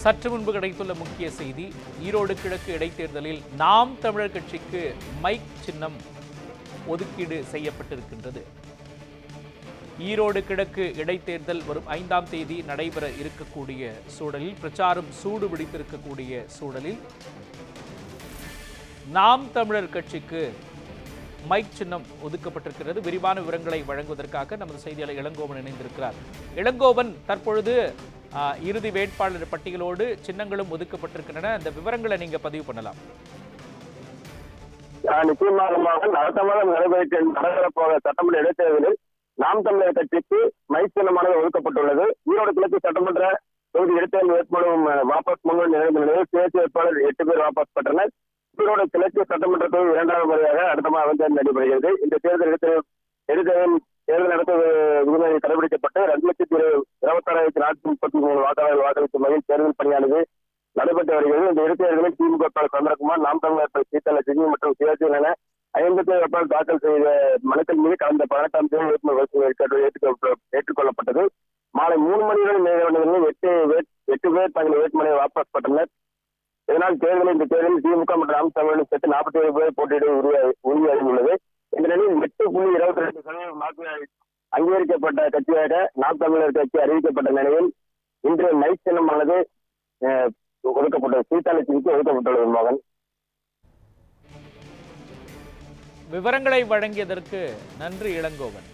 சற்று முன்பு கிடைத்துள்ள முக்கிய செய்தி, ஈரோடு கிழக்கு இடைத்தேர்தலில் நாம் தமிழர் கட்சிக்கு மைக் சின்னம் ஒதுக்கீடு செய்யப்பட்டிருக்கின்றது. ஈரோடு கிழக்கு இடைத்தேர்தல் வரும் 5ஆம் தேதி நடைபெற இருக்கக்கூடிய சூழலில், பிரச்சாரம் சூடு பிடித்திருக்கக்கூடிய சூழலில், நாம் தமிழர் கட்சிக்கு மைக் சின்னம் ஒதுக்கப்பட்டிருக்கிறது. விரிவான விவரங்களை வழங்குவதற்காக நமது செய்தியாளர் இளங்கோவன் இணைந்திருக்கிறார். இளங்கோவன், தற்பொழுது இறுதி வேட்பாளர் பட்டியலோடு சின்னங்களும் ஒதுக்கப்பட்டிருக்கின்றன. அந்த விவரங்களை நீங்க பதிவு பண்ணலாம். நிச்சயமாக அடுத்த மாதம் நடைபெறப்போக சட்டமன்ற இடைத்தேர்தலில் நாம் தமிழர் கட்சிக்கு மைக் சின்னமானது ஒதுக்கப்பட்டுள்ளது. ஈரோடு கிழக்கு சட்டமன்ற தொகுதி இடைத்தேர்தல் வேட்புமனு வாபஸ் முன்வந்து நிறைந்த நிலையில் சுயேட்சை வேட்பாளர் 8 பேர் வாபஸ் பெற்றனர். ஈரோடு கிழக்கு சட்டமன்ற தொகுதி 2வது முறையாக அடுத்த மாதம் தேர்தல் நடைபெறுகிறது. இந்த தேர்தல் தேர்தல் நடத்த விதிமுறை கடைபிடிக்கப்பட்டு 2,26,433 வாக்காளர்கள் வாக்களிக்கும் வகையில் தேர்தல் பணியானது நடைபெற்று வருகிறது. இந்த இடைத்தேர்தலில் திமுக வேட்பாளர் சந்திரகுமார், நாம் தமிழர் சீதலட்சுமி மற்றும் சுயேட்சை என 57 வேட்பாளர் தாக்கல் செய்த மனுக்கள் மீது கடந்த 18ஆம் தேதி வேட்புமனு ஏற்றுக்கொள்ளப்பட்டது. மாலை 3 மணி வரை நிறைவடைந்த 8 பேர் தங்கள் வேட்புமனுவை வாபஸ் பெற்றனர். இதனால் இந்த தேர்தலில் திமுக மற்றும் நாம் தமிழர் சேர்த்து 47 பேர் போட்டியிட உறுதியாகியுள்ளது. இந்த நிலையில் 8.22% வாக்குகள் அங்கீகரிக்கப்பட்ட கட்சியாக நாம் தமிழர் கட்சி அறிவிக்கப்பட்ட நிலையில் இன்று மைக் சின்னமானது ஒதுக்கப்பட்டது. சீதாலட்சுமிக்கு ஒதுக்கப்பட்டுள்ளது. மகன், விவரங்களை வழங்கியதற்கு நன்றி இளங்கோவன்.